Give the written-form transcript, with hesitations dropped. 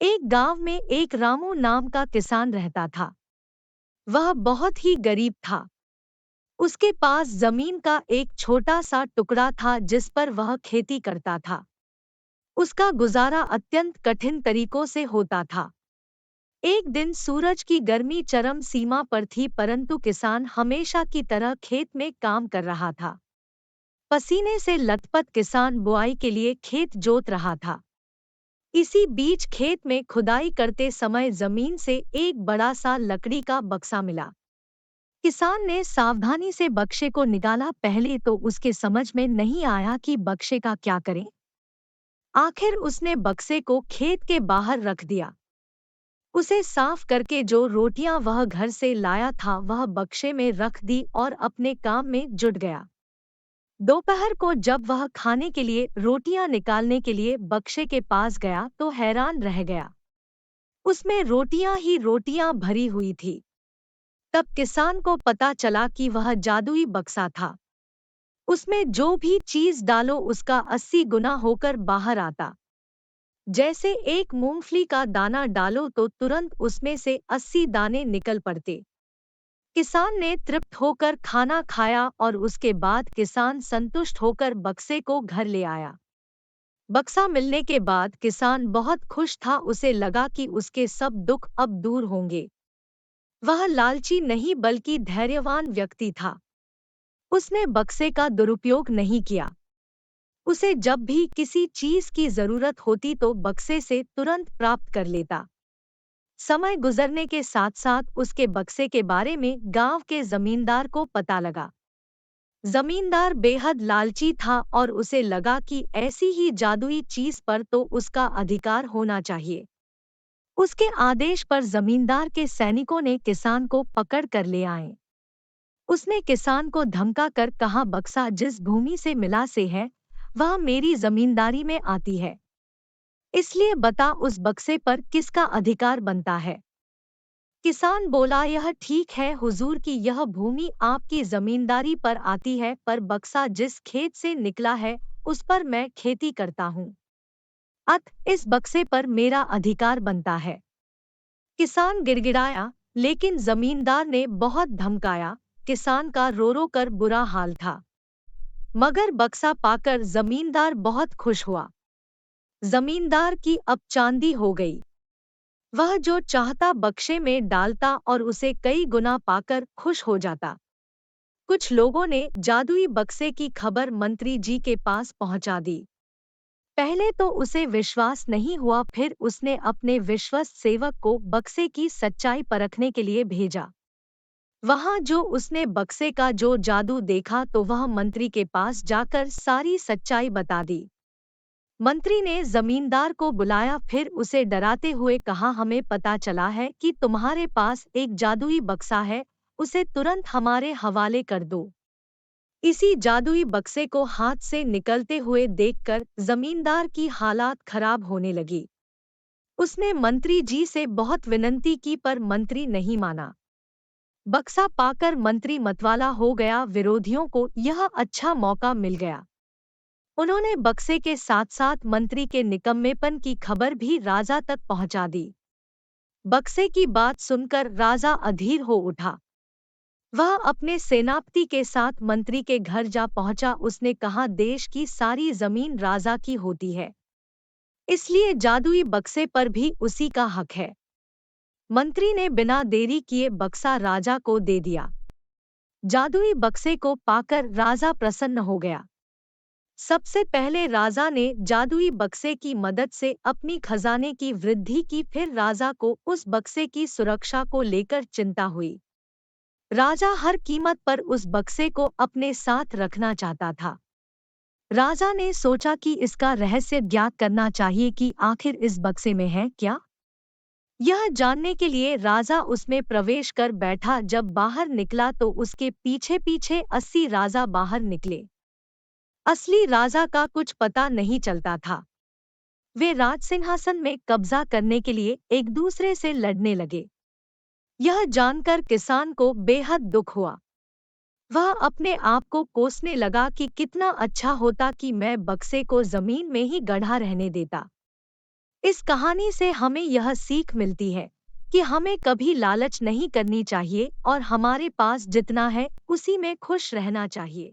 एक गांव में एक रामू नाम का किसान रहता था। वह बहुत ही गरीब था। उसके पास जमीन का एक छोटा सा टुकड़ा था जिस पर वह खेती करता था। उसका गुजारा अत्यंत कठिन तरीकों से होता था। एक दिन सूरज की गर्मी चरम सीमा पर थी, परंतु किसान हमेशा की तरह खेत में काम कर रहा था। पसीने से लथपथ किसान बुआई के लिए खेत जोत रहा था। इसी बीच खेत में खुदाई करते समय जमीन से एक बड़ा सा लकड़ी का बक्सा मिला। किसान ने सावधानी से बक्से को निकाला। पहले तो उसके समझ में नहीं आया कि बक्से का क्या करें। आखिर उसने बक्से को खेत के बाहर रख दिया। उसे साफ करके जो रोटियां वह घर से लाया था वह बक्से में रख दी और अपने काम में जुट गया। दोपहर को जब वह खाने के लिए रोटियां निकालने के लिए बक्से के पास गया तो हैरान रह गया। उसमें रोटियां ही रोटियां भरी हुई थी। तब किसान को पता चला कि वह जादुई बक्सा था। उसमें जो भी चीज डालो उसका 80 गुना होकर बाहर आता। जैसे एक मूंगफली का दाना डालो तो तुरंत उसमें से 80 दाने निकल पड़ते। किसान ने तृप्त होकर खाना खाया और उसके बाद किसान संतुष्ट होकर बक्से को घर ले आया। बक्सा मिलने के बाद किसान बहुत खुश था। उसे लगा कि उसके सब दुख अब दूर होंगे। वह लालची नहीं बल्कि धैर्यवान व्यक्ति था। उसने बक्से का दुरुपयोग नहीं किया। उसे जब भी किसी चीज की जरूरत होती तो बक्से से तुरंत प्राप्त कर लेता। समय गुजरने के साथ साथ उसके बक्से के बारे में गांव के जमींदार को पता लगा। जमींदार बेहद लालची था और उसे लगा कि ऐसी ही जादुई चीज पर तो उसका अधिकार होना चाहिए। उसके आदेश पर जमींदार के सैनिकों ने किसान को पकड़ कर ले आए। उसने किसान को धमका कर कहा, बक्सा जिस भूमि से मिला से है वह मेरी जमींदारी में आती है, इसलिए बता उस बक्से पर किसका अधिकार बनता है। किसान बोला, यह ठीक है हुजूर की यह भूमि आपकी जमींदारी पर आती है, पर बक्सा जिस खेत से निकला है उस पर मैं खेती करता हूँ, अतः इस बक्से पर मेरा अधिकार बनता है। किसान गिड़गिड़ाया, लेकिन जमींदार ने बहुत धमकाया। किसान का रो रो कर बुरा हाल था, मगर बक्सा पाकर जमींदार बहुत खुश हुआ। जमींदार की अब चांदी हो गई। वह जो चाहता बक्से में डालता और उसे कई गुना पाकर खुश हो जाता। कुछ लोगों ने जादुई बक्से की खबर मंत्री जी के पास पहुंचा दी। पहले तो उसे विश्वास नहीं हुआ, फिर उसने अपने विश्वस्त सेवक को बक्से की सच्चाई परखने के लिए भेजा। वहां जो उसने बक्से का जो जादू देखा तो वह मंत्री के पास जाकर सारी सच्चाई बता दी। मंत्री ने जमींदार को बुलाया, फिर उसे डराते हुए कहा, हमें पता चला है कि तुम्हारे पास एक जादुई बक्सा है, उसे तुरंत हमारे हवाले कर दो। इसी जादुई बक्से को हाथ से निकलते हुए देखकर जमींदार की हालात खराब होने लगी। उसने मंत्री जी से बहुत विनती की पर मंत्री नहीं माना। बक्सा पाकर मंत्री मतवाला हो गया। विरोधियों को यह अच्छा मौका मिल गया। उन्होंने बक्से के साथ साथ मंत्री के निकम्मेपन की खबर भी राजा तक पहुंचा दी। बक्से की बात सुनकर राजा अधीर हो उठा। वह अपने सेनापति के साथ मंत्री के घर जा पहुंचा। उसने कहा, देश की सारी जमीन राजा की होती है, इसलिए जादुई बक्से पर भी उसी का हक है। मंत्री ने बिना देरी किए बक्सा राजा को दे दिया। जादुई बक्से को पाकर राजा प्रसन्न हो गया। सबसे पहले राजा ने जादुई बक्से की मदद से अपनी खजाने की वृद्धि की, फिर राजा को उस बक्से की सुरक्षा को लेकर चिंता हुई। राजा हर कीमत पर उस बक्से को अपने साथ रखना चाहता था। राजा ने सोचा कि इसका रहस्य ज्ञात करना चाहिए कि आखिर इस बक्से में है क्या। यह जानने के लिए राजा उसमें प्रवेश कर बैठा। जब बाहर निकला तो उसके पीछे पीछे 80 राजा बाहर निकले। असली राजा का कुछ पता नहीं चलता था। वे राजसिंहासन में कब्जा करने के लिए एक दूसरे से लड़ने लगे। यह जानकर किसान को बेहद दुख हुआ। वह अपने आप को कोसने लगा कि कितना अच्छा होता कि मैं बक्से को जमीन में ही गढ़ा रहने देता। इस कहानी से हमें यह सीख मिलती है कि हमें कभी लालच नहीं करनी चाहिए और हमारे पास जितना है उसी में खुश रहना चाहिए।